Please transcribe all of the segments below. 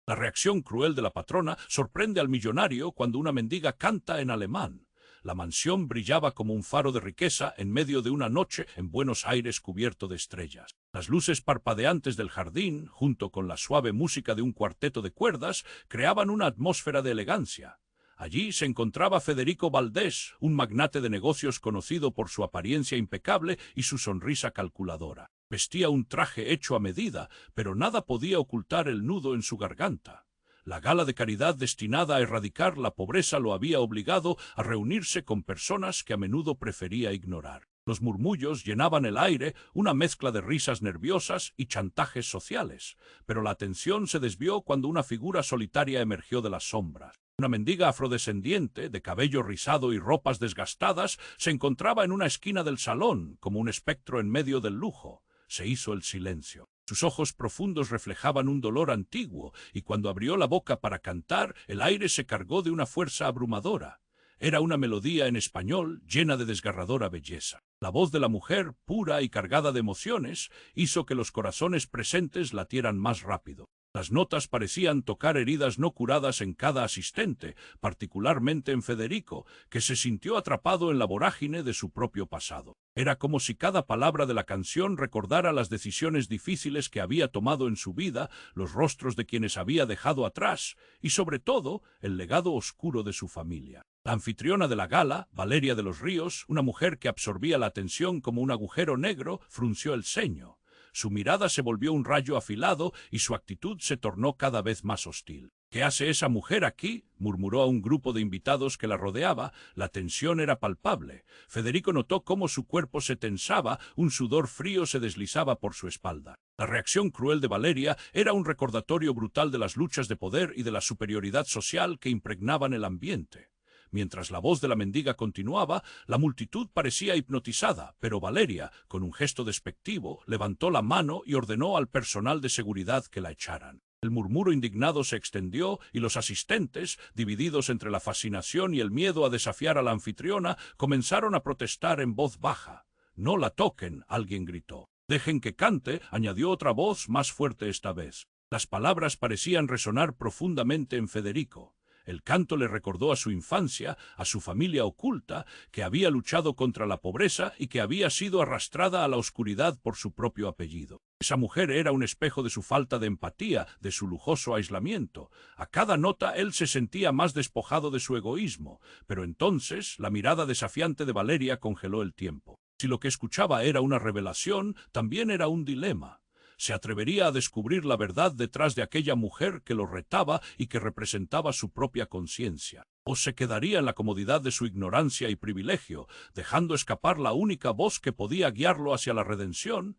La reacción cruel de la patrona sorprende al millonario cuando una mendiga canta en alemán. La mansión brillaba como un faro de riqueza en medio de una noche en Buenos Aires cubierto de estrellas. Las luces parpadeantes del jardín, junto con la suave música de un cuarteto de cuerdas, creaban una atmósfera de elegancia. Allí se encontraba Federico Valdés, un magnate de negocios conocido por su apariencia impecable y su sonrisa calculadora. Vestía un traje hecho a medida, pero nada podía ocultar el nudo en su garganta. La gala de caridad destinada a erradicar la pobreza lo había obligado a reunirse con personas que a menudo prefería ignorar. Los murmullos llenaban el aire, una mezcla de risas nerviosas y chantajes sociales, pero la atención se desvió cuando una figura solitaria emergió de las sombras. Una mendiga afrodescendiente, de cabello rizado y ropas desgastadas, se encontraba en una esquina del salón, como un espectro en medio del lujo. Se hizo el silencio. Sus ojos profundos reflejaban un dolor antiguo, y cuando abrió la boca para cantar, el aire se cargó de una fuerza abrumadora. Era una melodía en español llena de desgarradora belleza. La voz de la mujer, pura y cargada de emociones, hizo que los corazones presentes latieran más rápido. Las notas parecían tocar heridas no curadas en cada asistente, particularmente en Federico, que se sintió atrapado en la vorágine de su propio pasado. Era como si cada palabra de la canción recordara las decisiones difíciles que había tomado en su vida, los rostros de quienes había dejado atrás y, sobre todo, el legado oscuro de su familia. La anfitriona de la gala, Valeria de los Ríos, una mujer que absorbía la atención como un agujero negro, frunció el ceño. Su mirada se volvió un rayo afilado y su actitud se tornó cada vez más hostil. «¿Qué hace esa mujer aquí?», murmuró a un grupo de invitados que la rodeaba. La tensión era palpable. Federico notó cómo su cuerpo se tensaba, un sudor frío se deslizaba por su espalda. La reacción cruel de Valeria era un recordatorio brutal de las luchas de poder y de la superioridad social que impregnaban el ambiente. Mientras la voz de la mendiga continuaba, la multitud parecía hipnotizada, pero Valeria, con un gesto despectivo, levantó la mano y ordenó al personal de seguridad que la echaran. El murmuro indignado se extendió y los asistentes, divididos entre la fascinación y el miedo a desafiar a la anfitriona, comenzaron a protestar en voz baja. «No la toquen», alguien gritó. «Dejen que cante», añadió otra voz más fuerte esta vez. Las palabras parecían resonar profundamente en Federico. El canto le recordó a su infancia, a su familia oculta, que había luchado contra la pobreza y que había sido arrastrada a la oscuridad por su propio apellido. Esa mujer era un espejo de su falta de empatía, de su lujoso aislamiento. A cada nota él se sentía más despojado de su egoísmo, pero entonces la mirada desafiante de Valeria congeló el tiempo. Si lo que escuchaba era una revelación, también era un dilema. ¿Se atrevería a descubrir la verdad detrás de aquella mujer que lo retaba y que representaba su propia conciencia? ¿O se quedaría en la comodidad de su ignorancia y privilegio, dejando escapar la única voz que podía guiarlo hacia la redención?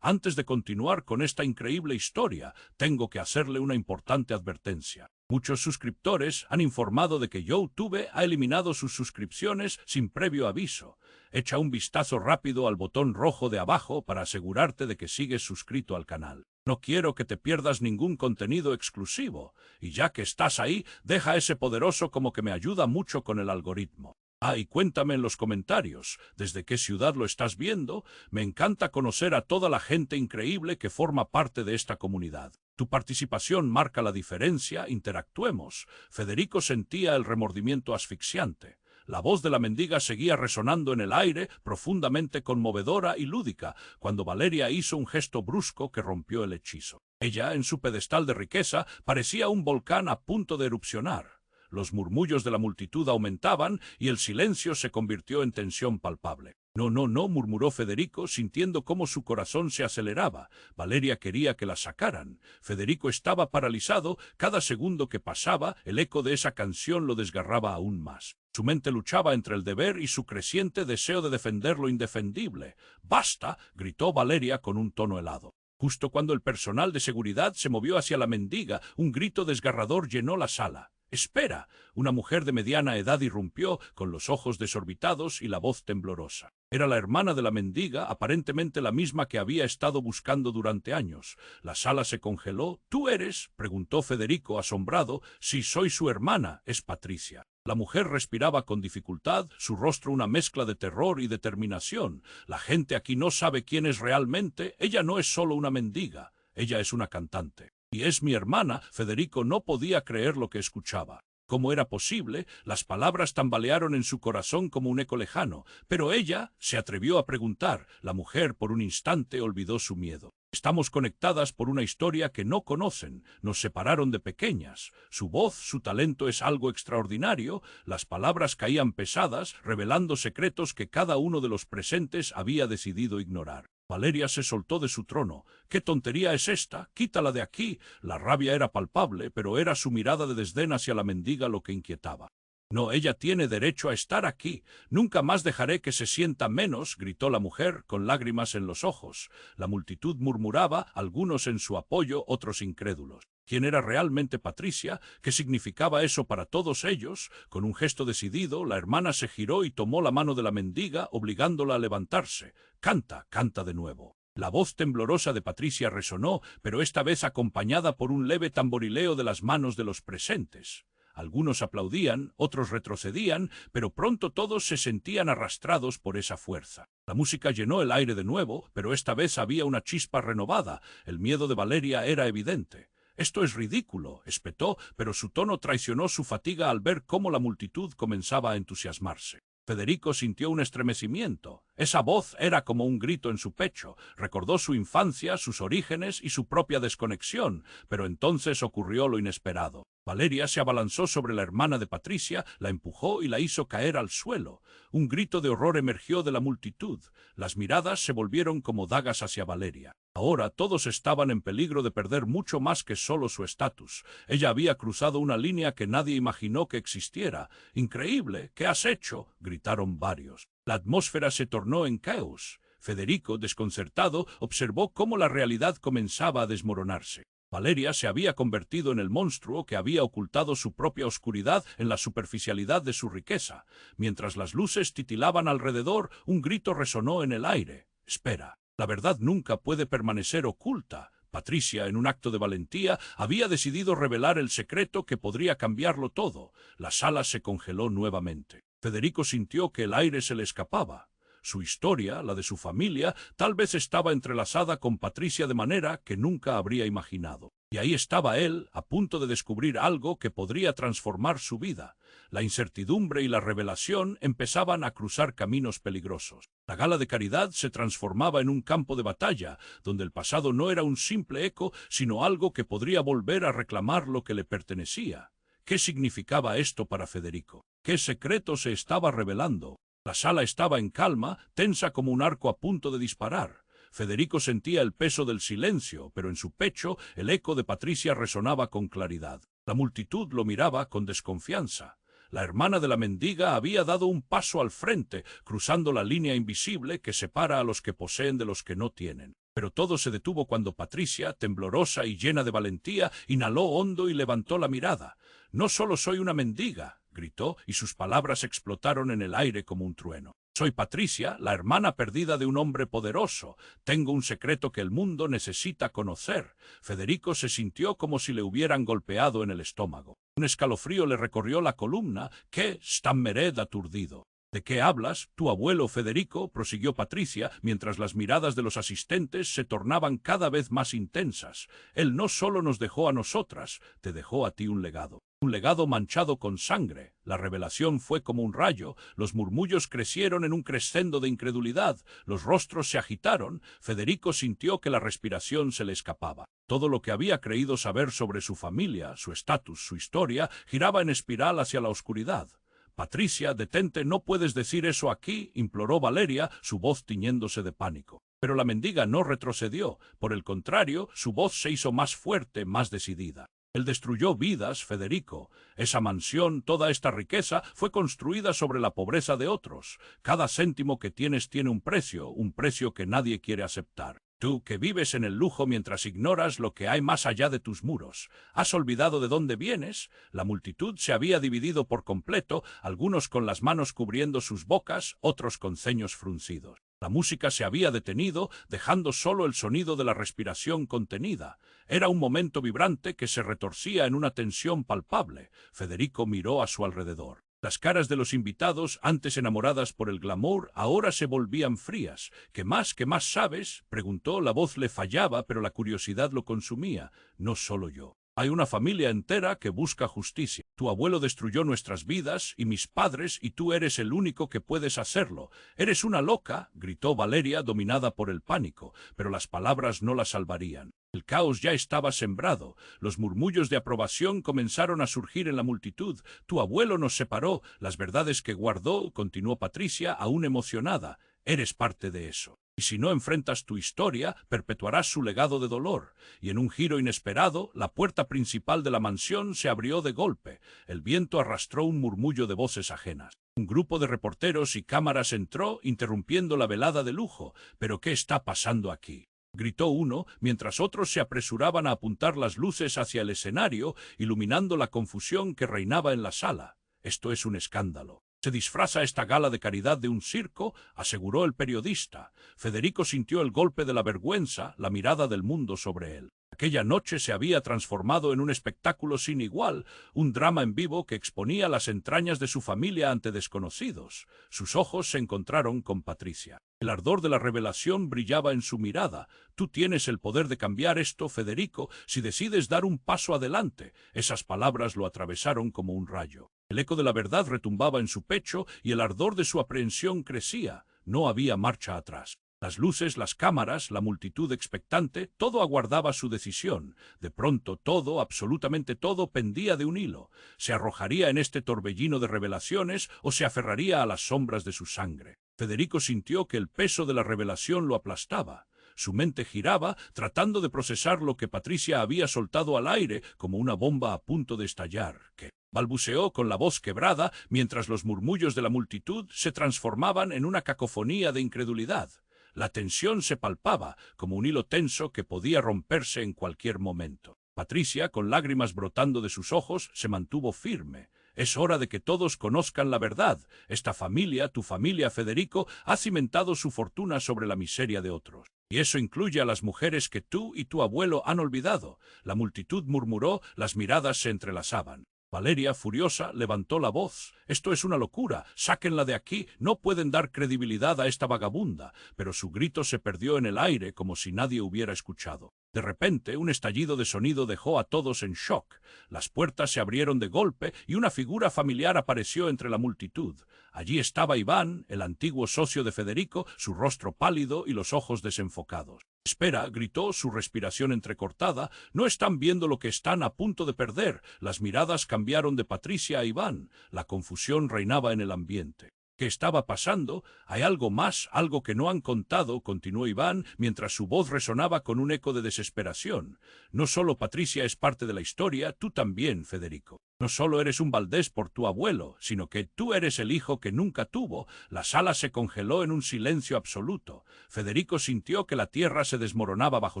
Antes de continuar con esta increíble historia, tengo que hacerle una importante advertencia. Muchos suscriptores han informado de que YouTube ha eliminado sus suscripciones sin previo aviso. Echa un vistazo rápido al botón rojo de abajo para asegurarte de que sigues suscrito al canal. No quiero que te pierdas ningún contenido exclusivo, y ya que estás ahí, deja ese poderoso como que me ayuda mucho con el algoritmo. Y cuéntame en los comentarios, ¿desde qué ciudad lo estás viendo? Me encanta conocer a toda la gente increíble que forma parte de esta comunidad. Tu participación marca la diferencia, interactuemos. Federico sentía el remordimiento asfixiante. La voz de la mendiga seguía resonando en el aire, profundamente conmovedora y lúdica, cuando Valeria hizo un gesto brusco que rompió el hechizo. Ella, en su pedestal de riqueza, parecía un volcán a punto de erupcionar. Los murmullos de la multitud aumentaban y el silencio se convirtió en tensión palpable. «No, no, no», murmuró Federico, sintiendo cómo su corazón se aceleraba. Valeria quería que la sacaran. Federico estaba paralizado. Cada segundo que pasaba, el eco de esa canción lo desgarraba aún más. Su mente luchaba entre el deber y su creciente deseo de defender lo indefendible. «¡Basta!», gritó Valeria con un tono helado. Justo cuando el personal de seguridad se movió hacia la mendiga, un grito desgarrador llenó la sala. «¡Espera!», una mujer de mediana edad irrumpió, con los ojos desorbitados y la voz temblorosa. Era la hermana de la mendiga, aparentemente la misma que había estado buscando durante años. La sala se congeló. «¿Tú eres?», preguntó Federico, asombrado. «Sí, soy su hermana, es Patricia». La mujer respiraba con dificultad, su rostro una mezcla de terror y determinación. «La gente aquí no sabe quién es realmente. Ella no es solo una mendiga, ella es una cantante». Y es mi hermana. Federico no podía creer lo que escuchaba. ¿Cómo era posible? Las palabras tambalearon en su corazón como un eco lejano, pero ella se atrevió a preguntar. La mujer por un instante olvidó su miedo. Estamos conectadas por una historia que no conocen. Nos separaron de pequeñas. Su voz, su talento es algo extraordinario. Las palabras caían pesadas, revelando secretos que cada uno de los presentes había decidido ignorar. Valeria se soltó de su trono. «¿Qué tontería es esta? Quítala de aquí». La rabia era palpable, pero era su mirada de desdén hacia la mendiga lo que inquietaba. «No, ella tiene derecho a estar aquí. Nunca más dejaré que se sienta menos», gritó la mujer, con lágrimas en los ojos. La multitud murmuraba, algunos en su apoyo, otros incrédulos. ¿Quién era realmente Patricia? ¿Qué significaba eso para todos ellos? Con un gesto decidido, la hermana se giró y tomó la mano de la mendiga, obligándola a levantarse. «Canta, canta de nuevo». La voz temblorosa de Patricia resonó, pero esta vez acompañada por un leve tamborileo de las manos de los presentes. Algunos aplaudían, otros retrocedían, pero pronto todos se sentían arrastrados por esa fuerza. La música llenó el aire de nuevo, pero esta vez había una chispa renovada. El miedo de Valeria era evidente. «Esto es ridículo», espetó, pero su tono traicionó su fatiga al ver cómo la multitud comenzaba a entusiasmarse. Federico sintió un estremecimiento. Esa voz era como un grito en su pecho. Recordó su infancia, sus orígenes y su propia desconexión, pero entonces ocurrió lo inesperado. Valeria se abalanzó sobre la hermana de Patricia, la empujó y la hizo caer al suelo. Un grito de horror emergió de la multitud. Las miradas se volvieron como dagas hacia Valeria. Ahora todos estaban en peligro de perder mucho más que solo su estatus. Ella había cruzado una línea que nadie imaginó que existiera. «¡Increíble! ¿Qué has hecho?», gritaron varios. La atmósfera se tornó en caos. Federico, desconcertado, observó cómo la realidad comenzaba a desmoronarse. Valeria se había convertido en el monstruo que había ocultado su propia oscuridad en la superficialidad de su riqueza. Mientras las luces titilaban alrededor, un grito resonó en el aire. «Espera, la verdad nunca puede permanecer oculta». Patricia, en un acto de valentía, había decidido revelar el secreto que podría cambiarlo todo. La sala se congeló nuevamente. Federico sintió que el aire se le escapaba. Su historia, la de su familia, tal vez estaba entrelazada con Patricia de manera que nunca habría imaginado. Y ahí estaba él, a punto de descubrir algo que podría transformar su vida. La incertidumbre y la revelación empezaban a cruzar caminos peligrosos. La gala de caridad se transformaba en un campo de batalla, donde el pasado no era un simple eco, sino algo que podría volver a reclamar lo que le pertenecía. ¿Qué significaba esto para Federico? ¿Qué secreto se estaba revelando? La sala estaba en calma, tensa como un arco a punto de disparar. Federico sentía el peso del silencio, pero en su pecho el eco de Patricia resonaba con claridad. La multitud lo miraba con desconfianza. La hermana de la mendiga había dado un paso al frente, cruzando la línea invisible que separa a los que poseen de los que no tienen. Pero todo se detuvo cuando Patricia, temblorosa y llena de valentía, inhaló hondo y levantó la mirada. «No solo soy una mendiga», gritó, y sus palabras explotaron en el aire como un trueno. «Soy Patricia, la hermana perdida de un hombre poderoso. Tengo un secreto que el mundo necesita conocer». Federico se sintió como si le hubieran golpeado en el estómago. Un escalofrío le recorrió la columna. «¿Qué?», stammered aturdido. «¿De qué hablas? Tu abuelo Federico», prosiguió Patricia, mientras las miradas de los asistentes se tornaban cada vez más intensas. «Él no solo nos dejó a nosotras, te dejó a ti un legado. Un legado manchado con sangre». La revelación fue como un rayo. Los murmullos crecieron en un crescendo de incredulidad. Los rostros se agitaron. Federico sintió que la respiración se le escapaba. Todo lo que había creído saber sobre su familia, su estatus, su historia, giraba en espiral hacia la oscuridad. «Patricia, detente, no puedes decir eso aquí», imploró Valeria, su voz tiñéndose de pánico. Pero la mendiga no retrocedió. Por el contrario, su voz se hizo más fuerte, más decidida. «Él destruyó vidas, Federico. Esa mansión, toda esta riqueza, fue construida sobre la pobreza de otros. Cada céntimo que tienes tiene un precio que nadie quiere aceptar. Tú, que vives en el lujo mientras ignoras lo que hay más allá de tus muros. ¿Has olvidado de dónde vienes?». La multitud se había dividido por completo, algunos con las manos cubriendo sus bocas, otros con ceños fruncidos. La música se había detenido, dejando solo el sonido de la respiración contenida. Era un momento vibrante que se retorcía en una tensión palpable. Federico miró a su alrededor. Las caras de los invitados, antes enamoradas por el glamour, ahora se volvían frías. ¿Qué más sabes? Preguntó. La voz le fallaba, pero la curiosidad lo consumía. No solo yo. Hay una familia entera que busca justicia. Tu abuelo destruyó nuestras vidas y mis padres, y tú eres el único que puedes hacerlo. Eres una loca, gritó Valeria, dominada por el pánico, pero las palabras no la salvarían. El caos ya estaba sembrado. Los murmullos de aprobación comenzaron a surgir en la multitud. Tu abuelo nos separó. Las verdades que guardó, continuó Patricia, aún emocionada. Eres parte de eso. Y si no enfrentas tu historia, perpetuarás su legado de dolor. Y en un giro inesperado, la puerta principal de la mansión se abrió de golpe. El viento arrastró un murmullo de voces ajenas. Un grupo de reporteros y cámaras entró, interrumpiendo la velada de lujo. ¿Pero qué está pasando aquí?, gritó uno, mientras otros se apresuraban a apuntar las luces hacia el escenario, iluminando la confusión que reinaba en la sala. Esto es un escándalo. ¿Se disfraza esta gala de caridad de un circo?, aseguró el periodista. Federico sintió el golpe de la vergüenza, la mirada del mundo sobre él. Aquella noche se había transformado en un espectáculo sin igual, un drama en vivo que exponía las entrañas de su familia ante desconocidos. Sus ojos se encontraron con Patricia. El ardor de la revelación brillaba en su mirada. Tú tienes el poder de cambiar esto, Federico, si decides dar un paso adelante. Esas palabras lo atravesaron como un rayo. El eco de la verdad retumbaba en su pecho y el ardor de su aprehensión crecía. No había marcha atrás. Las luces, las cámaras, la multitud expectante, todo aguardaba su decisión. De pronto todo, absolutamente todo, pendía de un hilo. ¿Se arrojaría en este torbellino de revelaciones o se aferraría a las sombras de su sangre? Federico sintió que el peso de la revelación lo aplastaba. Su mente giraba, tratando de procesar lo que Patricia había soltado al aire como una bomba a punto de estallar. ¿Qué? Balbuceó con la voz quebrada, mientras los murmullos de la multitud se transformaban en una cacofonía de incredulidad. La tensión se palpaba, como un hilo tenso que podía romperse en cualquier momento. Patricia, con lágrimas brotando de sus ojos, se mantuvo firme. Es hora de que todos conozcan la verdad. Esta familia, tu familia, Federico, ha cimentado su fortuna sobre la miseria de otros. Y eso incluye a las mujeres que tú y tu abuelo han olvidado. La multitud murmuró, las miradas se entrelazaban. Valeria, furiosa, levantó la voz. Esto es una locura. Sáquenla de aquí. No pueden dar credibilidad a esta vagabunda. Pero su grito se perdió en el aire como si nadie hubiera escuchado. De repente, un estallido de sonido dejó a todos en shock. Las puertas se abrieron de golpe y una figura familiar apareció entre la multitud. Allí estaba Iván, el antiguo socio de Federico, su rostro pálido y los ojos desenfocados. «Espera», gritó, su respiración entrecortada. «No están viendo lo que están a punto de perder». Las miradas cambiaron de Patricia a Iván. La confusión reinaba en el ambiente. ¿Qué estaba pasando? «Hay algo más, algo que no han contado», continuó Iván, mientras su voz resonaba con un eco de desesperación. «No solo Patricia es parte de la historia, tú también, Federico. No solo eres un Valdés por tu abuelo, sino que tú eres el hijo que nunca tuvo». La sala se congeló en un silencio absoluto. Federico sintió que la tierra se desmoronaba bajo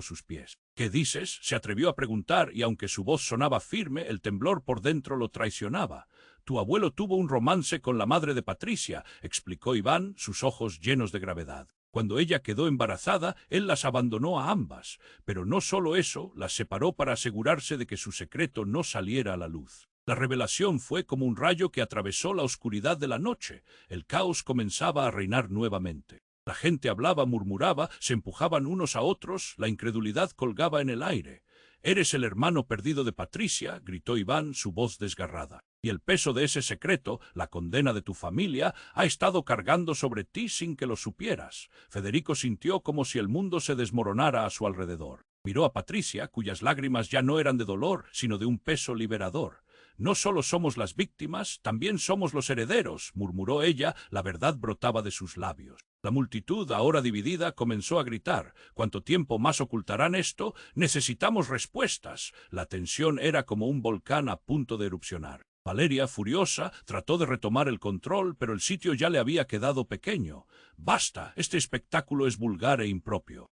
sus pies. «¿Qué dices?», se atrevió a preguntar, y aunque su voz sonaba firme, el temblor por dentro lo traicionaba. «Tu abuelo tuvo un romance con la madre de Patricia», explicó Iván, sus ojos llenos de gravedad. «Cuando ella quedó embarazada, él las abandonó a ambas. Pero no solo eso, las separó para asegurarse de que su secreto no saliera a la luz». La revelación fue como un rayo que atravesó la oscuridad de la noche. El caos comenzaba a reinar nuevamente. La gente hablaba, murmuraba, se empujaban unos a otros, la incredulidad colgaba en el aire. «Eres el hermano perdido de Patricia», gritó Iván, su voz desgarrada. «Y el peso de ese secreto, la condena de tu familia, ha estado cargando sobre ti sin que lo supieras». Federico sintió como si el mundo se desmoronara a su alrededor. Miró a Patricia, cuyas lágrimas ya no eran de dolor, sino de un peso liberador. «No solo somos las víctimas, también somos los herederos», murmuró ella, la verdad brotaba de sus labios. La multitud, ahora dividida, comenzó a gritar. «¿Cuánto tiempo más ocultarán esto? Necesitamos respuestas». La tensión era como un volcán a punto de erupcionar. Valeria, furiosa, trató de retomar el control, pero el sitio ya le había quedado pequeño. «Basta, este espectáculo es vulgar e impropio»,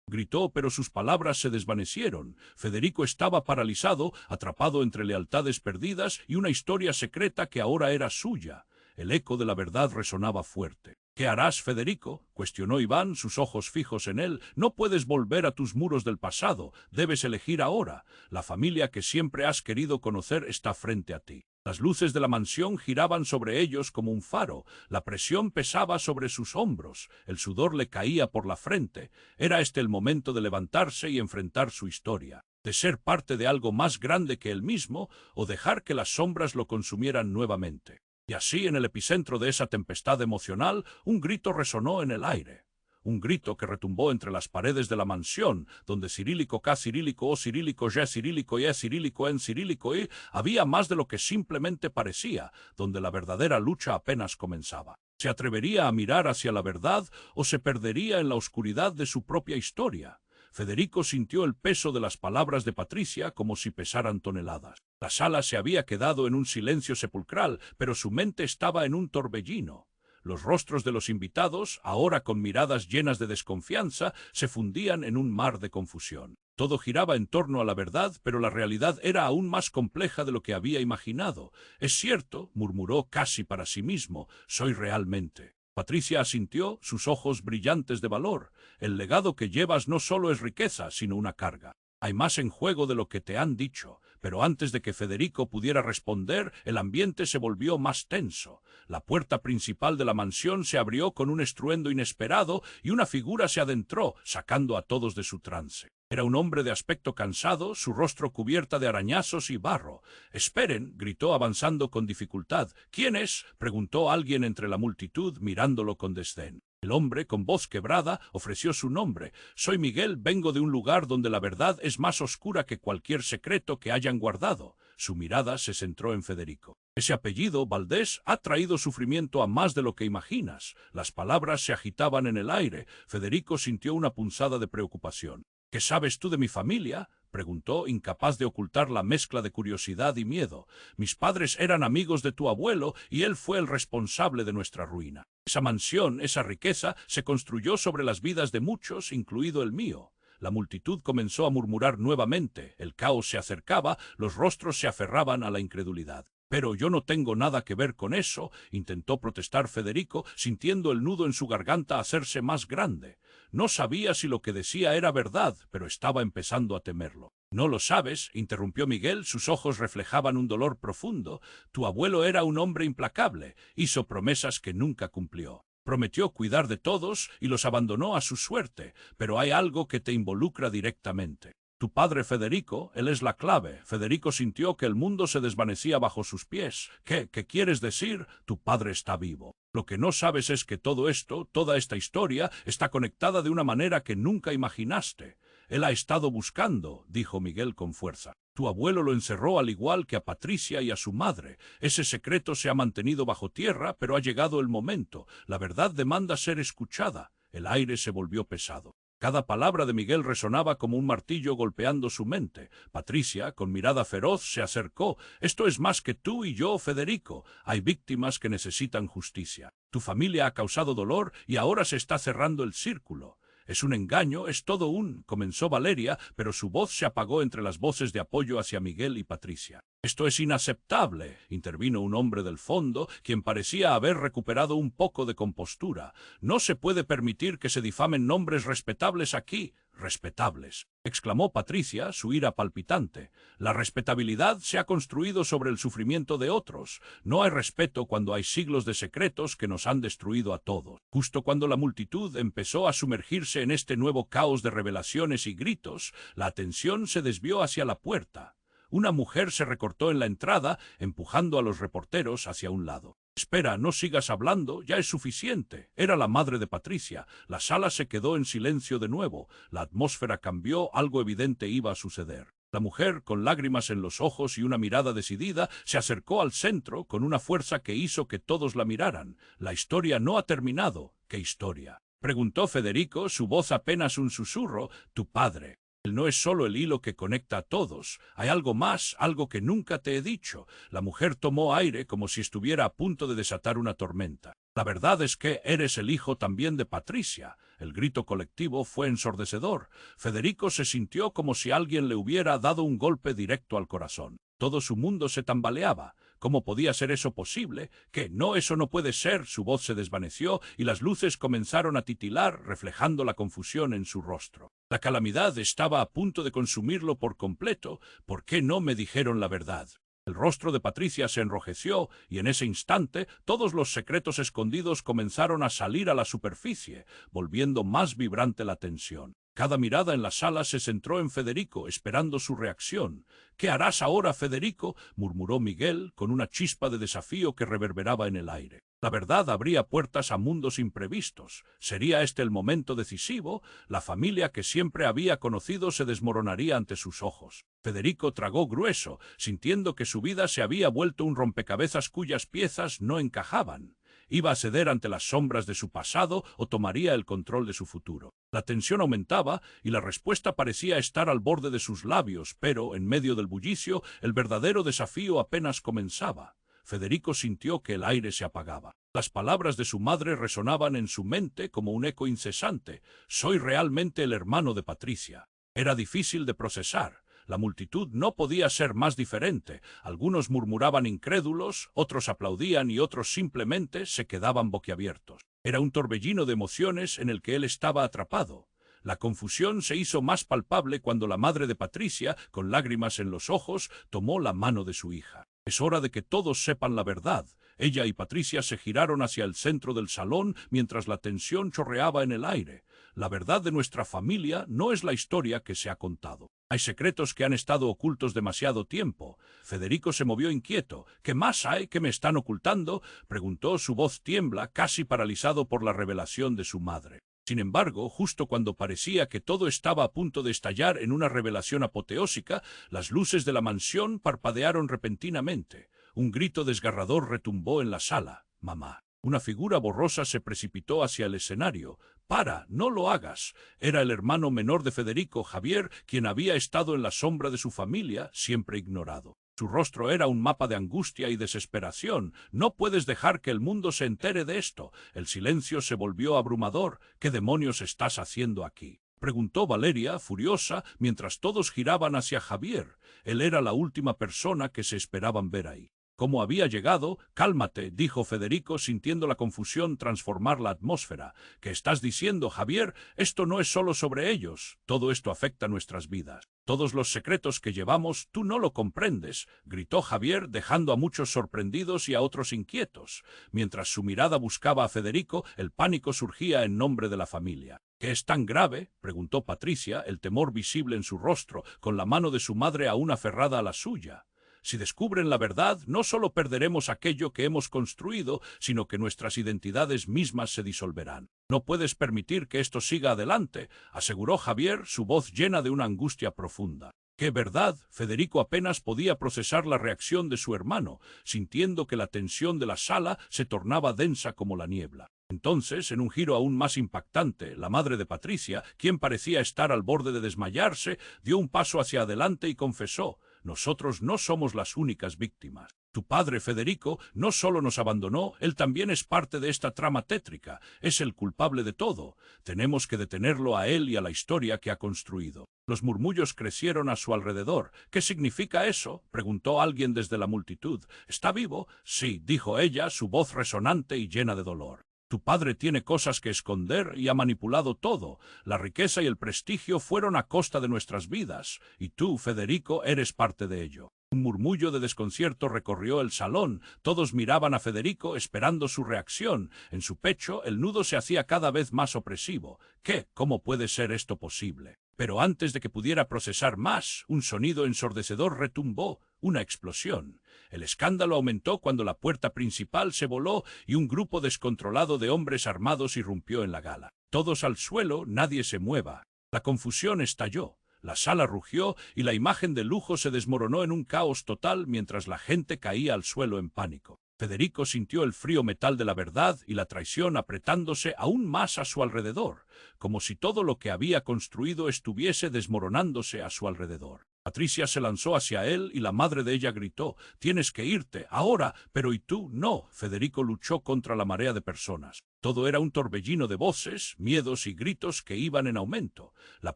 gritó, pero sus palabras se desvanecieron. Federico estaba paralizado, atrapado entre lealtades perdidas y una historia secreta que ahora era suya. El eco de la verdad resonaba fuerte. «¿Qué harás, Federico?», cuestionó Iván, sus ojos fijos en él. «No puedes volver a tus muros del pasado. Debes elegir ahora. La familia que siempre has querido conocer está frente a ti». Las luces de la mansión giraban sobre ellos como un faro, la presión pesaba sobre sus hombros, el sudor le caía por la frente. Era este el momento de levantarse y enfrentar su historia, de ser parte de algo más grande que él mismo o dejar que las sombras lo consumieran nuevamente. Y así, en el epicentro de esa tempestad emocional, un grito resonó en el aire. Un grito que retumbó entre las paredes de la mansión, donde cirílico K cirílico O cirílico Y cirílico Y cirílico en cirílico Y había más de lo que simplemente parecía, donde la verdadera lucha apenas comenzaba. ¿Se atrevería a mirar hacia la verdad o se perdería en la oscuridad de su propia historia? Federico sintió el peso de las palabras de Patricia como si pesaran toneladas. La sala se había quedado en un silencio sepulcral, pero su mente estaba en un torbellino. Los rostros de los invitados, ahora con miradas llenas de desconfianza, se fundían en un mar de confusión. Todo giraba en torno a la verdad, pero la realidad era aún más compleja de lo que había imaginado. «Es cierto», murmuró casi para sí mismo, «soy realmente». Patricia asintió, sus ojos brillantes de valor. «El legado que llevas no solo es riqueza, sino una carga. Hay más en juego de lo que te han dicho». Pero antes de que Federico pudiera responder, el ambiente se volvió más tenso. La puerta principal de la mansión se abrió con un estruendo inesperado y una figura se adentró, sacando a todos de su trance. Era un hombre de aspecto cansado, su rostro cubierta de arañazos y barro. «Esperen», gritó avanzando con dificultad. «¿Quién es?», preguntó alguien entre la multitud, mirándolo con desdén. El hombre, con voz quebrada, ofreció su nombre. «Soy Miguel, vengo de un lugar donde la verdad es más oscura que cualquier secreto que hayan guardado». Su mirada se centró en Federico. «Ese apellido, Valdés, ha traído sufrimiento a más de lo que imaginas». Las palabras se agitaban en el aire. Federico sintió una punzada de preocupación. «¿Qué sabes tú de mi familia?», preguntó, incapaz de ocultar la mezcla de curiosidad y miedo. «Mis padres eran amigos de tu abuelo y él fue el responsable de nuestra ruina. Esa mansión, esa riqueza, se construyó sobre las vidas de muchos, incluido el mío». La multitud comenzó a murmurar nuevamente, el caos se acercaba, los rostros se aferraban a la incredulidad. «Pero yo no tengo nada que ver con eso», intentó protestar Federico, sintiendo el nudo en su garganta hacerse más grande. No sabía si lo que decía era verdad, pero estaba empezando a temerlo. «¿No lo sabes?», interrumpió Miguel, sus ojos reflejaban un dolor profundo. «Tu abuelo era un hombre implacable, hizo promesas que nunca cumplió. Prometió cuidar de todos y los abandonó a su suerte, pero hay algo que te involucra directamente. Tu padre Federico, él es la clave». Federico sintió que el mundo se desvanecía bajo sus pies. ¿Qué quieres decir? Tu padre está vivo. Lo que no sabes es que todo esto, toda esta historia, está conectada de una manera que nunca imaginaste. Él ha estado buscando, dijo Miguel con fuerza. Tu abuelo lo encerró al igual que a Patricia y a su madre. Ese secreto se ha mantenido bajo tierra, pero ha llegado el momento. La verdad demanda ser escuchada. El aire se volvió pesado. Cada palabra de Miguel resonaba como un martillo golpeando su mente. Patricia, con mirada feroz, se acercó. «Esto es más que tú y yo, Federico. Hay víctimas que necesitan justicia. Tu familia ha causado dolor y ahora se está cerrando el círculo». «Es un engaño, es todo un...», comenzó Valeria, pero su voz se apagó entre las voces de apoyo hacia Miguel y Patricia. «Esto es inaceptable», intervino un hombre del fondo, quien parecía haber recuperado un poco de compostura. «No se puede permitir que se difamen nombres respetables aquí». «Respetables», exclamó Patricia, su ira palpitante. «La respetabilidad se ha construido sobre el sufrimiento de otros. No hay respeto cuando hay siglos de secretos que nos han destruido a todos». Justo cuando la multitud empezó a sumergirse en este nuevo caos de revelaciones y gritos, la atención se desvió hacia la puerta. Una mujer se recortó en la entrada, empujando a los reporteros hacia un lado. «Espera, no sigas hablando, ya es suficiente». Era la madre de Patricia. La sala se quedó en silencio de nuevo. La atmósfera cambió, algo evidente iba a suceder. La mujer, con lágrimas en los ojos y una mirada decidida, se acercó al centro con una fuerza que hizo que todos la miraran. «La historia no ha terminado». «¿Qué historia?», preguntó Federico, su voz apenas un susurro. «Tu padre. Él no es solo el hilo que conecta a todos. Hay algo más, algo que nunca te he dicho». La mujer tomó aire como si estuviera a punto de desatar una tormenta. «La verdad es que eres el hijo también de Patricia». El grito colectivo fue ensordecedor. Federico se sintió como si alguien le hubiera dado un golpe directo al corazón. Todo su mundo se tambaleaba. ¿Cómo podía ser eso posible? ¿Qué? No, eso no puede ser. Su voz se desvaneció y las luces comenzaron a titilar, reflejando la confusión en su rostro. La calamidad estaba a punto de consumirlo por completo. ¿Por qué no me dijeron la verdad? El rostro de Patricia se enrojeció y en ese instante todos los secretos escondidos comenzaron a salir a la superficie, volviendo más vibrante la tensión. Cada mirada en la sala se centró en Federico, esperando su reacción. «¿Qué harás ahora, Federico?», murmuró Miguel, con una chispa de desafío que reverberaba en el aire. La verdad abría puertas a mundos imprevistos. ¿Sería este el momento decisivo? La familia que siempre había conocido se desmoronaría ante sus ojos. Federico tragó grueso, sintiendo que su vida se había vuelto un rompecabezas cuyas piezas no encajaban. ¿Iba a ceder ante las sombras de su pasado o tomaría el control de su futuro? La tensión aumentaba y la respuesta parecía estar al borde de sus labios, pero, en medio del bullicio, el verdadero desafío apenas comenzaba. Federico sintió que el aire se apagaba. Las palabras de su madre resonaban en su mente como un eco incesante. «Soy realmente el hermano de Patricia». Era difícil de procesar. La multitud no podía ser más diferente. Algunos murmuraban incrédulos, otros aplaudían y otros simplemente se quedaban boquiabiertos. Era un torbellino de emociones en el que él estaba atrapado. La confusión se hizo más palpable cuando la madre de Patricia, con lágrimas en los ojos, tomó la mano de su hija. «Es hora de que todos sepan la verdad». Ella y Patricia se giraron hacia el centro del salón mientras la tensión chorreaba en el aire. «La verdad de nuestra familia no es la historia que se ha contado. Hay secretos que han estado ocultos demasiado tiempo». Federico se movió inquieto. «¿Qué más hay? ¿Qué me están ocultando?», preguntó. Su voz tiembla, casi paralizado por la revelación de su madre. Sin embargo, justo cuando parecía que todo estaba a punto de estallar en una revelación apoteósica, las luces de la mansión parpadearon repentinamente. Un grito desgarrador retumbó en la sala. «¡Mamá!». Una figura borrosa se precipitó hacia el escenario. «¡Para! ¡No lo hagas!». Era el hermano menor de Federico, Javier, quien había estado en la sombra de su familia, siempre ignorado. Su rostro era un mapa de angustia y desesperación. «No puedes dejar que el mundo se entere de esto». El silencio se volvió abrumador. «¿Qué demonios estás haciendo aquí?», preguntó Valeria, furiosa, mientras todos giraban hacia Javier. Él era la última persona que se esperaban ver ahí. «¿Cómo había llegado?». «Cálmate», dijo Federico, sintiendo la confusión transformar la atmósfera. «¿Qué estás diciendo, Javier? Esto no es solo sobre ellos. Todo esto afecta nuestras vidas. Todos los secretos que llevamos, tú no lo comprendes», gritó Javier, dejando a muchos sorprendidos y a otros inquietos. Mientras su mirada buscaba a Federico, el pánico surgía en nombre de la familia. «¿Qué es tan grave?», preguntó Patricia, el temor visible en su rostro, con la mano de su madre aún aferrada a la suya. «Si descubren la verdad, no solo perderemos aquello que hemos construido, sino que nuestras identidades mismas se disolverán. No puedes permitir que esto siga adelante», aseguró Javier, su voz llena de una angustia profunda. «¿Qué verdad?». Federico apenas podía procesar la reacción de su hermano, sintiendo que la tensión de la sala se tornaba densa como la niebla. Entonces, en un giro aún más impactante, la madre de Patricia, quien parecía estar al borde de desmayarse, dio un paso hacia adelante y confesó: «Nosotros no somos las únicas víctimas. Tu padre, Federico, no solo nos abandonó, él también es parte de esta trama tétrica. Es el culpable de todo. Tenemos que detenerlo a él y a la historia que ha construido». Los murmullos crecieron a su alrededor. «¿Qué significa eso?», preguntó alguien desde la multitud. «¿Está vivo?». «Sí», dijo ella, su voz resonante y llena de dolor. «Tu padre tiene cosas que esconder y ha manipulado todo. La riqueza y el prestigio fueron a costa de nuestras vidas, y tú, Federico, eres parte de ello». Un murmullo de desconcierto recorrió el salón. Todos miraban a Federico esperando su reacción. En su pecho el nudo se hacía cada vez más opresivo. «¿Qué? ¿Cómo puede ser esto posible?». Pero antes de que pudiera procesar más, un sonido ensordecedor retumbó. Una explosión. El escándalo aumentó cuando la puerta principal se voló y un grupo descontrolado de hombres armados irrumpió en la gala. «Todos al suelo, nadie se mueva». La confusión estalló. La sala rugió y la imagen de lujo se desmoronó en un caos total mientras la gente caía al suelo en pánico. Federico sintió el frío metal de la verdad y la traición apretándose aún más a su alrededor, como si todo lo que había construido estuviese desmoronándose a su alrededor. Patricia se lanzó hacia él y la madre de ella gritó: «Tienes que irte, ahora». «Pero ¿y tú?». «No». Federico luchó contra la marea de personas. Todo era un torbellino de voces, miedos y gritos que iban en aumento. La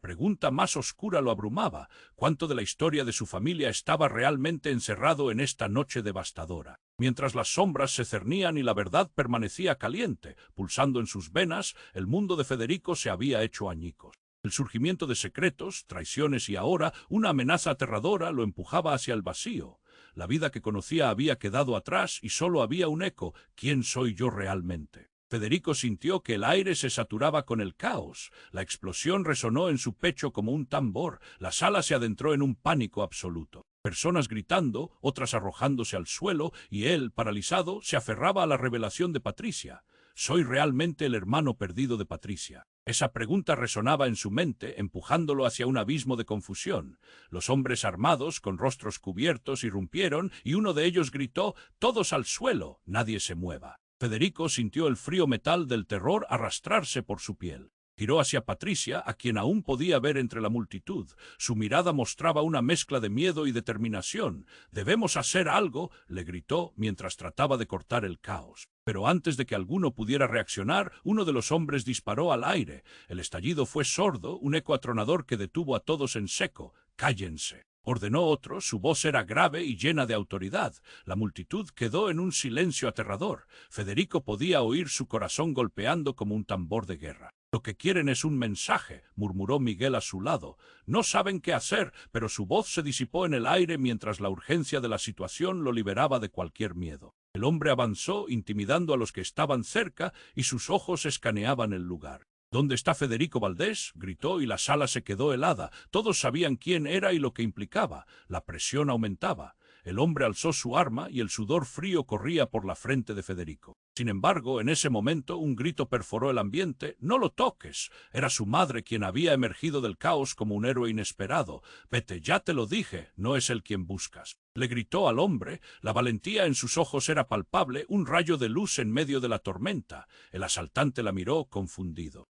pregunta más oscura lo abrumaba: ¿cuánto de la historia de su familia estaba realmente encerrado en esta noche devastadora? Mientras las sombras se cernían y la verdad permanecía caliente, pulsando en sus venas, el mundo de Federico se había hecho añicos. El surgimiento de secretos, traiciones y ahora una amenaza aterradora lo empujaba hacia el vacío. La vida que conocía había quedado atrás y solo había un eco. ¿Quién soy yo realmente? Federico sintió que el aire se saturaba con el caos. La explosión resonó en su pecho como un tambor. La sala se adentró en un pánico absoluto. Personas gritando, otras arrojándose al suelo, y él, paralizado, se aferraba a la revelación de Patricia. ¿Soy realmente el hermano perdido de Patricia? Esa pregunta resonaba en su mente, empujándolo hacia un abismo de confusión. Los hombres armados, con rostros cubiertos, irrumpieron, y uno de ellos gritó: «¡Todos al suelo! ¡Nadie se mueva!». Federico sintió el frío metal del terror arrastrarse por su piel. Giró hacia Patricia, a quien aún podía ver entre la multitud. Su mirada mostraba una mezcla de miedo y determinación. «Debemos hacer algo», le gritó mientras trataba de cortar el caos. Pero antes de que alguno pudiera reaccionar, uno de los hombres disparó al aire. El estallido fue sordo, un eco atronador que detuvo a todos en seco. «¡Cállense!», ordenó otro. Su voz era grave y llena de autoridad. La multitud quedó en un silencio aterrador. Federico podía oír su corazón golpeando como un tambor de guerra. «Lo que quieren es un mensaje», murmuró Miguel a su lado. «No saben qué hacer», pero su voz se disipó en el aire mientras la urgencia de la situación lo liberaba de cualquier miedo. El hombre avanzó, intimidando a los que estaban cerca, y sus ojos escaneaban el lugar. «¿Dónde está Federico Valdés?», gritó, y la sala se quedó helada. Todos sabían quién era y lo que implicaba. La presión aumentaba. El hombre alzó su arma y el sudor frío corría por la frente de Federico. Sin embargo, en ese momento un grito perforó el ambiente. «¡No lo toques!». Era su madre quien había emergido del caos como un héroe inesperado. «Vete, ya te lo dije, no es él quien buscas», le gritó al hombre. La valentía en sus ojos era palpable, un rayo de luz en medio de la tormenta. El asaltante la miró confundido.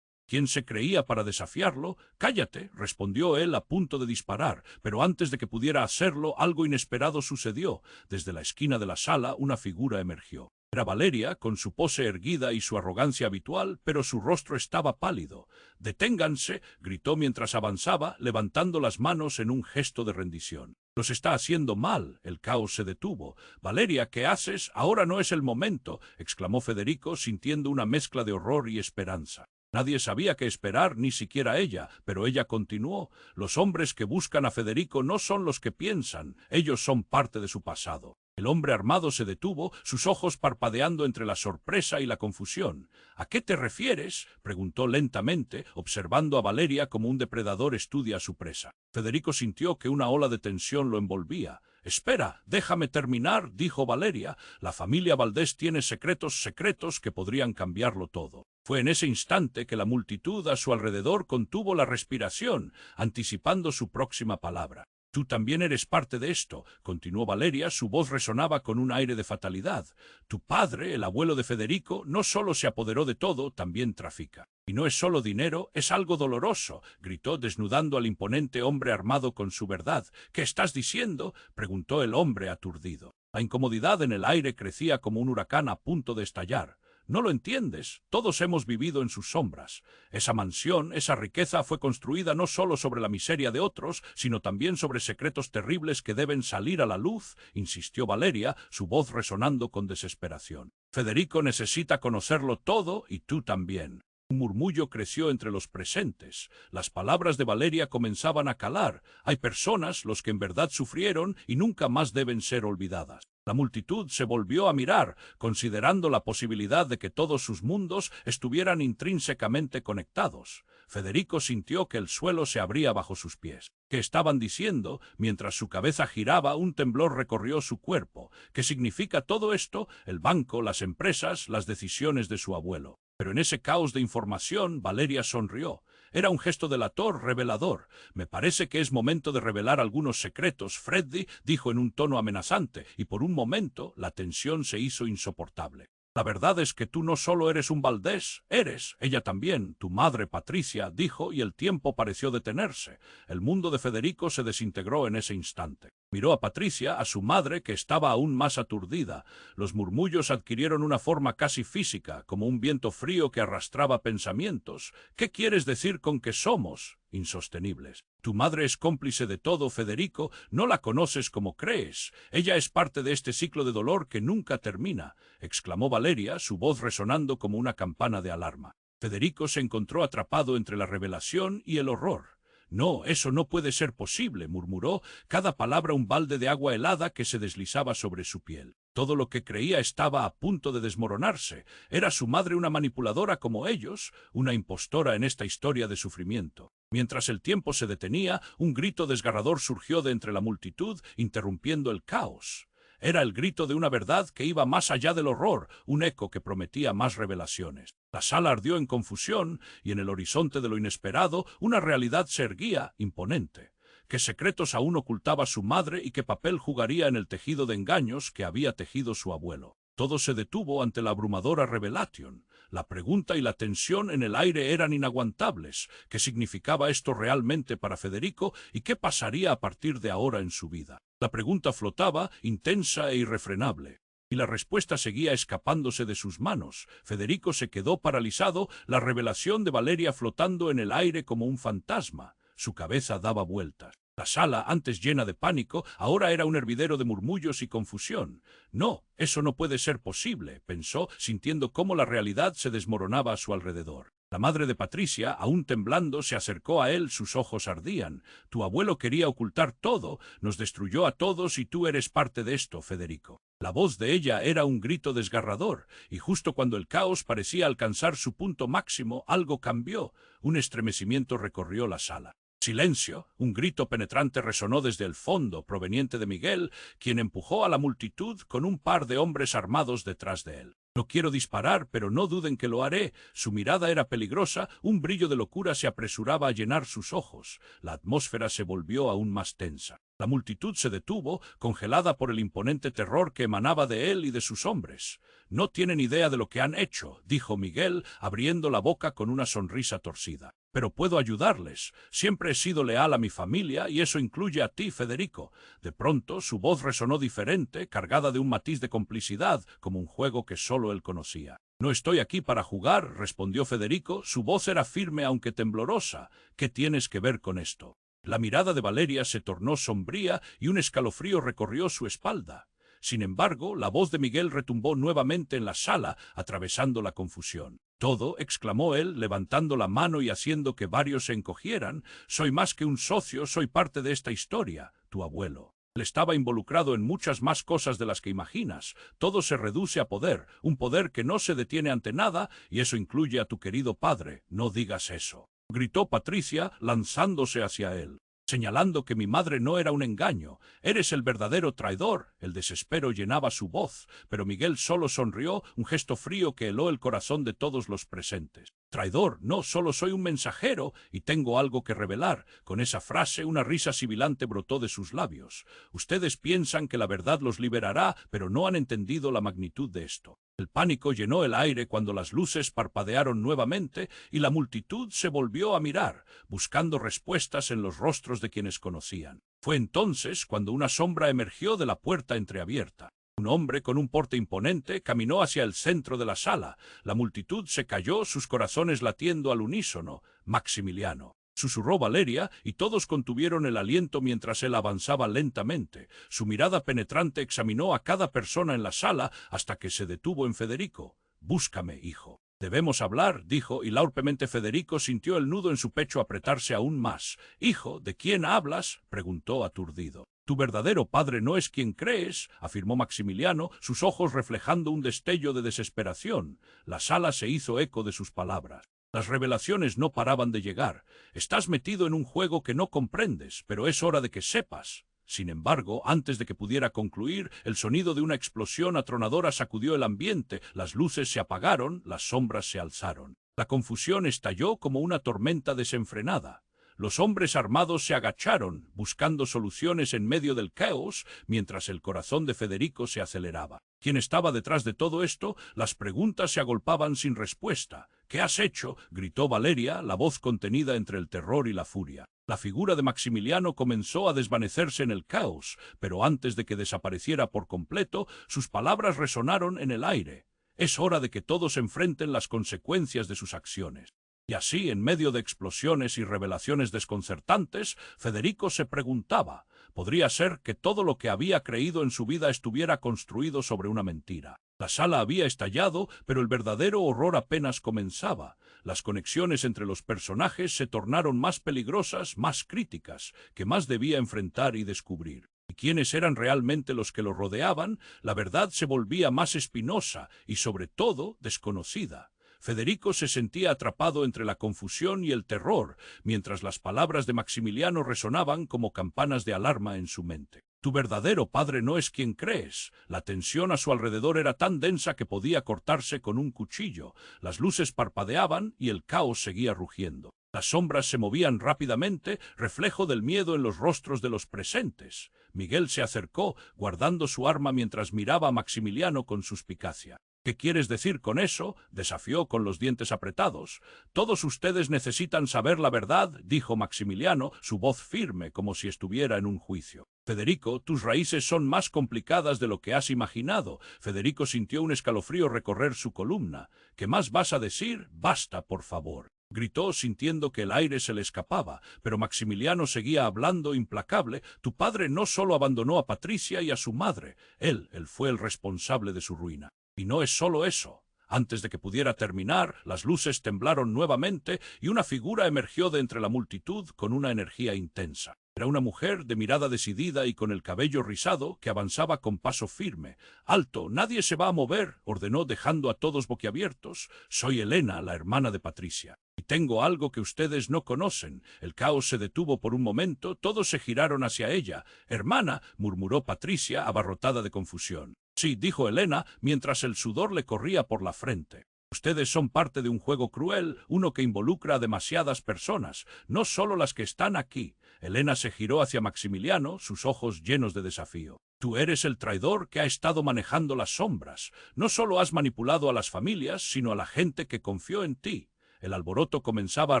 ¿Quién se creía para desafiarlo? «Cállate», respondió él a punto de disparar, pero antes de que pudiera hacerlo, algo inesperado sucedió. Desde la esquina de la sala una figura emergió. Era Valeria, con su pose erguida y su arrogancia habitual, pero su rostro estaba pálido. «¡Deténganse!», gritó mientras avanzaba, levantando las manos en un gesto de rendición. «Los está haciendo mal». El caos se detuvo. «Valeria, ¿qué haces? Ahora no es el momento», exclamó Federico, sintiendo una mezcla de horror y esperanza. Nadie sabía qué esperar, ni siquiera ella, pero ella continuó: «Los hombres que buscan a Federico no son los que piensan, ellos son parte de su pasado». El hombre armado se detuvo, sus ojos parpadeando entre la sorpresa y la confusión. «¿A qué te refieres?», preguntó lentamente, observando a Valeria como un depredador estudia a su presa. Federico sintió que una ola de tensión lo envolvía. «Espera, déjame terminar», dijo Valeria. «La familia Valdés tiene secretos que podrían cambiarlo todo». Fue en ese instante que la multitud a su alrededor contuvo la respiración, anticipando su próxima palabra. «Tú también eres parte de esto», continuó Valeria, su voz resonaba con un aire de fatalidad. «Tu padre, el abuelo de Federico, no solo se apoderó de todo, también trafica. Y no es solo dinero, es algo doloroso», gritó desnudando al imponente hombre armado con su verdad. «¿Qué estás diciendo?», preguntó el hombre aturdido. La incomodidad en el aire crecía como un huracán a punto de estallar. «No lo entiendes. Todos hemos vivido en sus sombras. Esa mansión, esa riqueza fue construida no solo sobre la miseria de otros, sino también sobre secretos terribles que deben salir a la luz», insistió Valeria, su voz resonando con desesperación. «Federico necesita conocerlo todo y tú también». Un murmullo creció entre los presentes. Las palabras de Valeria comenzaban a calar. Hay personas, los que en verdad sufrieron, y nunca más deben ser olvidadas. La multitud se volvió a mirar, considerando la posibilidad de que todos sus mundos estuvieran intrínsecamente conectados. Federico sintió que el suelo se abría bajo sus pies. ¿Qué estaban diciendo? Mientras su cabeza giraba, un temblor recorrió su cuerpo. ¿Qué significa todo esto? El banco, las empresas, las decisiones de su abuelo. Pero en ese caos de información, Valeria sonrió. Era un gesto delator, revelador. «Me parece que es momento de revelar algunos secretos», Freddy dijo en un tono amenazante, y por un momento la tensión se hizo insoportable. «La verdad es que tú no solo eres un Valdés, eres, ella también, tu madre Patricia», dijo, y el tiempo pareció detenerse. El mundo de Federico se desintegró en ese instante. Miró a Patricia, a su madre, que estaba aún más aturdida. Los murmullos adquirieron una forma casi física, como un viento frío que arrastraba pensamientos. «¿Qué quieres decir con que somos insostenibles? Tu madre es cómplice de todo, Federico. No la conoces como crees. Ella es parte de este ciclo de dolor que nunca termina», exclamó Valeria, su voz resonando como una campana de alarma. Federico se encontró atrapado entre la revelación y el horror. No, eso no puede ser posible, murmuró, cada palabra un balde de agua helada que se deslizaba sobre su piel. Todo lo que creía estaba a punto de desmoronarse. ¿Era su madre una manipuladora como ellos, una impostora en esta historia de sufrimiento? Mientras el tiempo se detenía, un grito desgarrador surgió de entre la multitud, interrumpiendo el caos. Era el grito de una verdad que iba más allá del horror, un eco que prometía más revelaciones. La sala ardió en confusión, y en el horizonte de lo inesperado una realidad se erguía, imponente. ¿Qué secretos aún ocultaba su madre y qué papel jugaría en el tejido de engaños que había tejido su abuelo? Todo se detuvo ante la abrumadora revelation. La pregunta y la tensión en el aire eran inaguantables. ¿Qué significaba esto realmente para Federico y qué pasaría a partir de ahora en su vida? La pregunta flotaba, intensa e irrefrenable. Y la respuesta seguía escapándose de sus manos. Federico se quedó paralizado, la revelación de Valeria flotando en el aire como un fantasma. Su cabeza daba vueltas. La sala, antes llena de pánico, ahora era un hervidero de murmullos y confusión. No, eso no puede ser posible, pensó, sintiendo cómo la realidad se desmoronaba a su alrededor. La madre de Patricia, aún temblando, se acercó a él, sus ojos ardían. Tu abuelo quería ocultar todo, nos destruyó a todos y tú eres parte de esto, Federico. La voz de ella era un grito desgarrador, y justo cuando el caos parecía alcanzar su punto máximo, algo cambió. Un estremecimiento recorrió la sala. Silencio. Un grito penetrante resonó desde el fondo, proveniente de Miguel, quien empujó a la multitud con un par de hombres armados detrás de él. No quiero disparar, pero no duden que lo haré. Su mirada era peligrosa, un brillo de locura se apresuraba a llenar sus ojos. La atmósfera se volvió aún más tensa. La multitud se detuvo, congelada por el imponente terror que emanaba de él y de sus hombres. No tienen idea de lo que han hecho, dijo Miguel, abriendo la boca con una sonrisa torcida. Pero puedo ayudarles. Siempre he sido leal a mi familia y eso incluye a ti, Federico. De pronto su voz resonó diferente, cargada de un matiz de complicidad, como un juego que solo él conocía. No estoy aquí para jugar, respondió Federico. Su voz era firme aunque temblorosa. ¿Qué tienes que ver con esto? La mirada de Valeria se tornó sombría y un escalofrío recorrió su espalda. Sin embargo, la voz de Miguel retumbó nuevamente en la sala, atravesando la confusión. Todo, exclamó él, levantando la mano y haciendo que varios se encogieran, soy más que un socio, soy parte de esta historia, tu abuelo. Él estaba involucrado en muchas más cosas de las que imaginas. Todo se reduce a poder, un poder que no se detiene ante nada, y eso incluye a tu querido padre. No digas eso, gritó Patricia, lanzándose hacia él, señalando que mi madre no era un engaño. Eres el verdadero traidor. El desespero llenaba su voz, pero Miguel solo sonrió, un gesto frío que heló el corazón de todos los presentes. Traidor, no, solo soy un mensajero y tengo algo que revelar. Con esa frase una risa sibilante brotó de sus labios. Ustedes piensan que la verdad los liberará, pero no han entendido la magnitud de esto. El pánico llenó el aire cuando las luces parpadearon nuevamente y la multitud se volvió a mirar, buscando respuestas en los rostros de quienes conocían. Fue entonces cuando una sombra emergió de la puerta entreabierta. Un hombre con un porte imponente caminó hacia el centro de la sala. La multitud se calló, sus corazones latiendo al unísono. Maximiliano, susurró Valeria, y todos contuvieron el aliento mientras él avanzaba lentamente. Su mirada penetrante examinó a cada persona en la sala hasta que se detuvo en Federico. Búscame, hijo. Debemos hablar, dijo, y laurpemente Federico sintió el nudo en su pecho apretarse aún más. Hijo, ¿de quién hablas?, preguntó aturdido. Tu verdadero padre no es quien crees, afirmó Maximiliano, sus ojos reflejando un destello de desesperación. La sala se hizo eco de sus palabras. Las revelaciones no paraban de llegar. Estás metido en un juego que no comprendes, pero es hora de que sepas. Sin embargo, antes de que pudiera concluir, el sonido de una explosión atronadora sacudió el ambiente, las luces se apagaron, las sombras se alzaron. La confusión estalló como una tormenta desenfrenada. Los hombres armados se agacharon, buscando soluciones en medio del caos, mientras el corazón de Federico se aceleraba. ¿Quién estaba detrás de todo esto? Las preguntas se agolpaban sin respuesta. ¿Qué has hecho?, gritó Valeria, la voz contenida entre el terror y la furia. La figura de Maximiliano comenzó a desvanecerse en el caos, pero antes de que desapareciera por completo, sus palabras resonaron en el aire. Es hora de que todos enfrenten las consecuencias de sus acciones. Y así, en medio de explosiones y revelaciones desconcertantes, Federico se preguntaba, ¿podría ser que todo lo que había creído en su vida estuviera construido sobre una mentira? La sala había estallado, pero el verdadero horror apenas comenzaba. Las conexiones entre los personajes se tornaron más peligrosas, más críticas, que más debía enfrentar y descubrir. Y quiénes eran realmente los que lo rodeaban, la verdad se volvía más espinosa y, sobre todo, desconocida. Federico se sentía atrapado entre la confusión y el terror, mientras las palabras de Maximiliano resonaban como campanas de alarma en su mente. Tu verdadero padre no es quien crees. La tensión a su alrededor era tan densa que podía cortarse con un cuchillo. Las luces parpadeaban y el caos seguía rugiendo. Las sombras se movían rápidamente, reflejo del miedo en los rostros de los presentes. Miguel se acercó, guardando su arma mientras miraba a Maximiliano con suspicacia. ¿Qué quieres decir con eso?, desafió con los dientes apretados. Todos ustedes necesitan saber la verdad, dijo Maximiliano, su voz firme como si estuviera en un juicio. Federico, tus raíces son más complicadas de lo que has imaginado. Federico sintió un escalofrío recorrer su columna. ¿Qué más vas a decir? Basta, por favor. Gritó sintiendo que el aire se le escapaba, pero Maximiliano seguía hablando implacable. Tu padre no solo abandonó a Patricia y a su madre, él fue el responsable de su ruina. Y no es solo eso. Antes de que pudiera terminar, las luces temblaron nuevamente y una figura emergió de entre la multitud con una energía intensa. Era una mujer de mirada decidida y con el cabello rizado que avanzaba con paso firme. «Alto, nadie se va a mover», ordenó dejando a todos boquiabiertos. «Soy Elena, la hermana de Patricia. Y tengo algo que ustedes no conocen». El caos se detuvo por un momento, todos se giraron hacia ella. «Hermana», murmuró Patricia, abarrotada de confusión. «Sí», dijo Elena, mientras el sudor le corría por la frente. «Ustedes son parte de un juego cruel, uno que involucra a demasiadas personas, no solo las que están aquí». Elena se giró hacia Maximiliano, sus ojos llenos de desafío. «Tú eres el traidor que ha estado manejando las sombras. No solo has manipulado a las familias, sino a la gente que confió en ti». El alboroto comenzaba a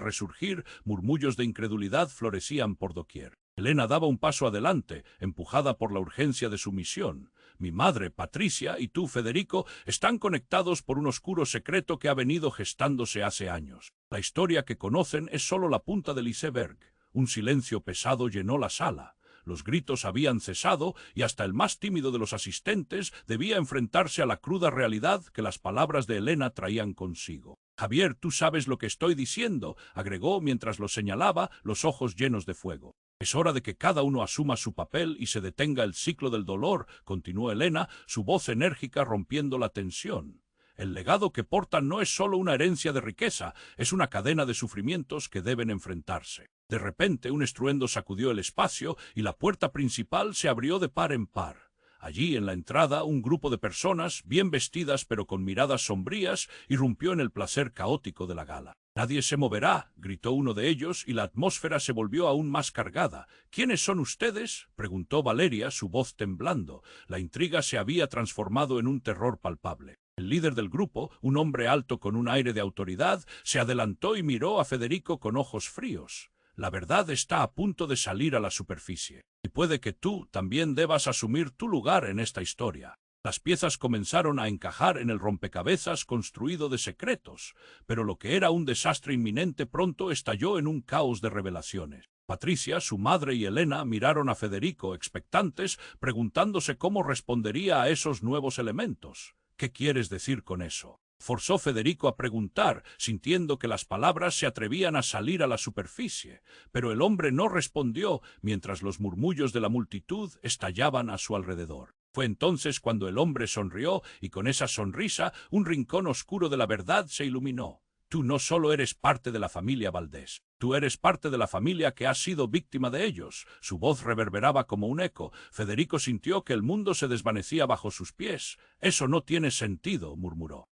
resurgir, murmullos de incredulidad florecían por doquier. Elena daba un paso adelante, empujada por la urgencia de su misión. «Mi madre, Patricia, y tú, Federico, están conectados por un oscuro secreto que ha venido gestándose hace años. La historia que conocen es solo la punta del iceberg». Un silencio pesado llenó la sala. Los gritos habían cesado y hasta el más tímido de los asistentes debía enfrentarse a la cruda realidad que las palabras de Elena traían consigo. «Javier, tú sabes lo que estoy diciendo», agregó mientras lo señalaba, los ojos llenos de fuego. «Es hora de que cada uno asuma su papel y se detenga el ciclo del dolor», continuó Elena, su voz enérgica rompiendo la tensión. «El legado que portan no es solo una herencia de riqueza, es una cadena de sufrimientos que deben enfrentarse». De repente un estruendo sacudió el espacio y la puerta principal se abrió de par en par. Allí, en la entrada, un grupo de personas, bien vestidas pero con miradas sombrías, irrumpió en el placer caótico de la gala. «Nadie se moverá», gritó uno de ellos, y la atmósfera se volvió aún más cargada. «¿Quiénes son ustedes?», preguntó Valeria, su voz temblando. La intriga se había transformado en un terror palpable. El líder del grupo, un hombre alto con un aire de autoridad, se adelantó y miró a Federico con ojos fríos. «La verdad está a punto de salir a la superficie, y puede que tú también debas asumir tu lugar en esta historia». Las piezas comenzaron a encajar en el rompecabezas construido de secretos, pero lo que era un desastre inminente pronto estalló en un caos de revelaciones. Patricia, su madre y Elena miraron a Federico expectantes, preguntándose cómo respondería a esos nuevos elementos. «¿Qué quieres decir con eso?», forzó Federico a preguntar, sintiendo que las palabras se atrevían a salir a la superficie. Pero el hombre no respondió, mientras los murmullos de la multitud estallaban a su alrededor. Fue entonces cuando el hombre sonrió, y con esa sonrisa un rincón oscuro de la verdad se iluminó. «Tú no solo eres parte de la familia Valdés, tú eres parte de la familia que ha sido víctima de ellos». Su voz reverberaba como un eco. Federico sintió que el mundo se desvanecía bajo sus pies. «Eso no tiene sentido», murmuró.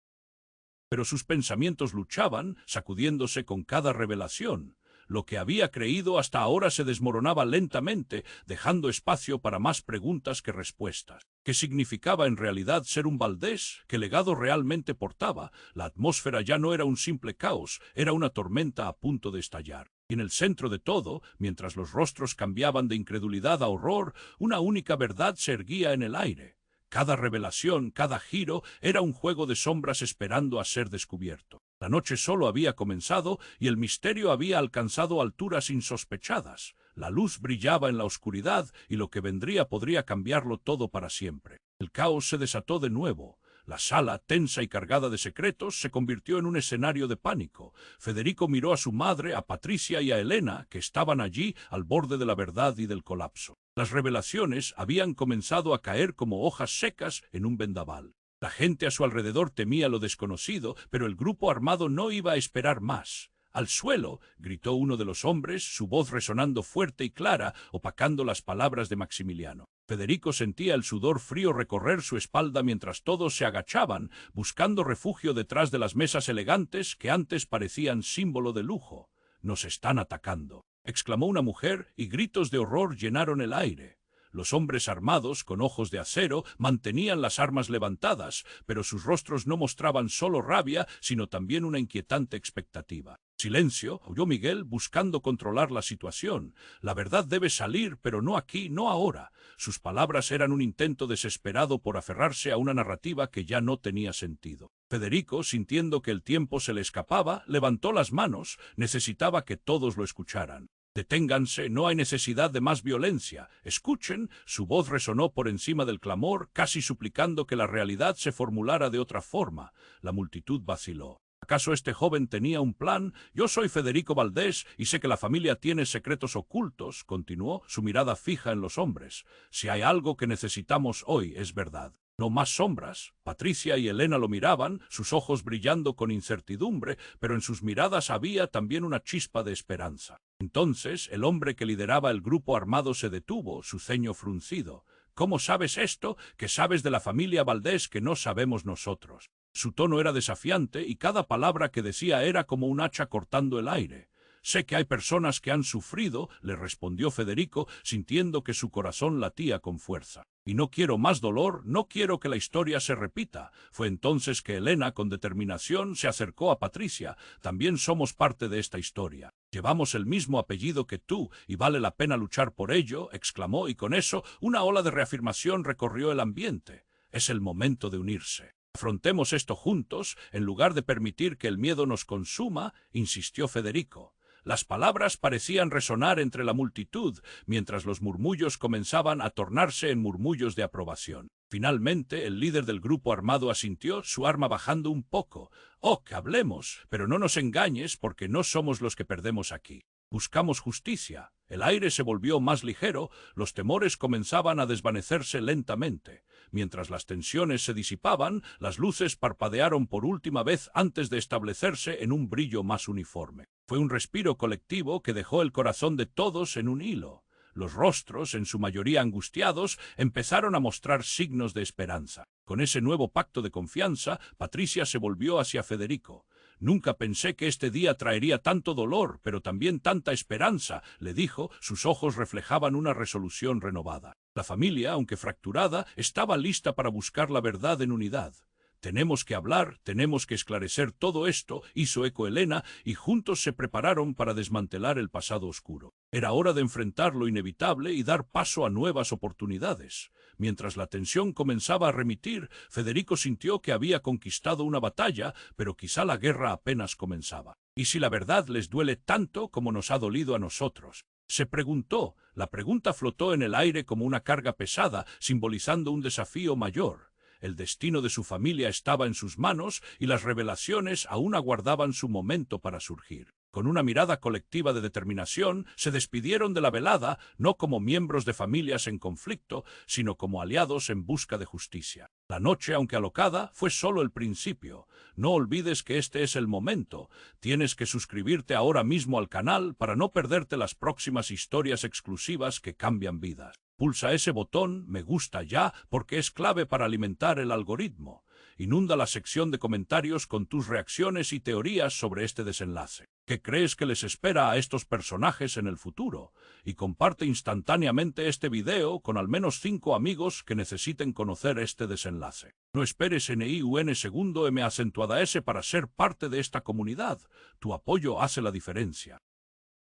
Pero sus pensamientos luchaban, sacudiéndose con cada revelación. Lo que había creído hasta ahora se desmoronaba lentamente, dejando espacio para más preguntas que respuestas. ¿Qué significaba en realidad ser un Valdés? ¿Qué legado realmente portaba? La atmósfera ya no era un simple caos, era una tormenta a punto de estallar. Y en el centro de todo, mientras los rostros cambiaban de incredulidad a horror, una única verdad se erguía en el aire. Cada revelación, cada giro, era un juego de sombras esperando a ser descubierto. La noche solo había comenzado y el misterio había alcanzado alturas insospechadas. La luz brillaba en la oscuridad y lo que vendría podría cambiarlo todo para siempre. El caos se desató de nuevo. La sala, tensa y cargada de secretos, se convirtió en un escenario de pánico. Federico miró a su madre, a Patricia y a Elena, que estaban allí al borde de la verdad y del colapso. Las revelaciones habían comenzado a caer como hojas secas en un vendaval. La gente a su alrededor temía lo desconocido, pero el grupo armado no iba a esperar más. ¡Al suelo!, gritó uno de los hombres, su voz resonando fuerte y clara, opacando las palabras de Maximiliano. Federico sentía el sudor frío recorrer su espalda mientras todos se agachaban, buscando refugio detrás de las mesas elegantes que antes parecían símbolo de lujo. «Nos están atacando», exclamó una mujer, y gritos de horror llenaron el aire. Los hombres armados, con ojos de acero, mantenían las armas levantadas, pero sus rostros no mostraban solo rabia, sino también una inquietante expectativa. «Silencio», aulló Miguel, buscando controlar la situación. «La verdad debe salir, pero no aquí, no ahora». Sus palabras eran un intento desesperado por aferrarse a una narrativa que ya no tenía sentido. Federico, sintiendo que el tiempo se le escapaba, levantó las manos. Necesitaba que todos lo escucharan. «Deténganse, no hay necesidad de más violencia. Escuchen». Su voz resonó por encima del clamor, casi suplicando que la realidad se formulara de otra forma. La multitud vaciló. ¿Acaso este joven tenía un plan? «Yo soy Federico Valdés y sé que la familia tiene secretos ocultos», continuó, su mirada fija en los hombres. «Si hay algo que necesitamos hoy, es verdad. No más sombras». Patricia y Elena lo miraban, sus ojos brillando con incertidumbre, pero en sus miradas había también una chispa de esperanza. Entonces el hombre que lideraba el grupo armado se detuvo, su ceño fruncido. «¿Cómo sabes esto? ¿Qué sabes de la familia Valdés que no sabemos nosotros?» Su tono era desafiante y cada palabra que decía era como un hacha cortando el aire. «Sé que hay personas que han sufrido», le respondió Federico, sintiendo que su corazón latía con fuerza. «Y no quiero más dolor, no quiero que la historia se repita». Fue entonces que Elena, con determinación, se acercó a Patricia. «También somos parte de esta historia. Llevamos el mismo apellido que tú, y vale la pena luchar por ello», exclamó, y con eso una ola de reafirmación recorrió el ambiente. «Es el momento de unirse. Afrontemos esto juntos, en lugar de permitir que el miedo nos consuma», insistió Federico. Las palabras parecían resonar entre la multitud, mientras los murmullos comenzaban a tornarse en murmullos de aprobación. Finalmente, el líder del grupo armado asintió, su arma bajando un poco. «Oh, que hablemos, pero no nos engañes, porque no somos los que perdemos aquí. Buscamos justicia». El aire se volvió más ligero, los temores comenzaban a desvanecerse lentamente. Mientras las tensiones se disipaban, las luces parpadearon por última vez antes de establecerse en un brillo más uniforme. Fue un respiro colectivo que dejó el corazón de todos en un hilo. Los rostros, en su mayoría angustiados, empezaron a mostrar signos de esperanza. Con ese nuevo pacto de confianza, Patricia se volvió hacia Federico. «Nunca pensé que este día traería tanto dolor, pero también tanta esperanza», le dijo, sus ojos reflejaban una resolución renovada. La familia, aunque fracturada, estaba lista para buscar la verdad en unidad. «Tenemos que hablar, tenemos que esclarecer todo esto», hizo eco Elena, y juntos se prepararon para desmantelar el pasado oscuro. Era hora de enfrentar lo inevitable y dar paso a nuevas oportunidades. Mientras la tensión comenzaba a remitir, Federico sintió que había conquistado una batalla, pero quizá la guerra apenas comenzaba. «¿Y si la verdad les duele tanto como nos ha dolido a nosotros?», se preguntó. La pregunta flotó en el aire como una carga pesada, simbolizando un desafío mayor. El destino de su familia estaba en sus manos y las revelaciones aún aguardaban su momento para surgir. Con una mirada colectiva de determinación, se despidieron de la velada, no como miembros de familias en conflicto, sino como aliados en busca de justicia. La noche, aunque alocada, fue solo el principio. No olvides que este es el momento. Tienes que suscribirte ahora mismo al canal para no perderte las próximas historias exclusivas que cambian vidas. Pulsa ese botón «Me gusta ya» porque es clave para alimentar el algoritmo. Inunda la sección de comentarios con tus reacciones y teorías sobre este desenlace. ¿Qué crees que les espera a estos personajes en el futuro? Y comparte instantáneamente este video con al menos 5 amigos que necesiten conocer este desenlace. No esperes NIUN segundo M acentuada S para ser parte de esta comunidad. Tu apoyo hace la diferencia.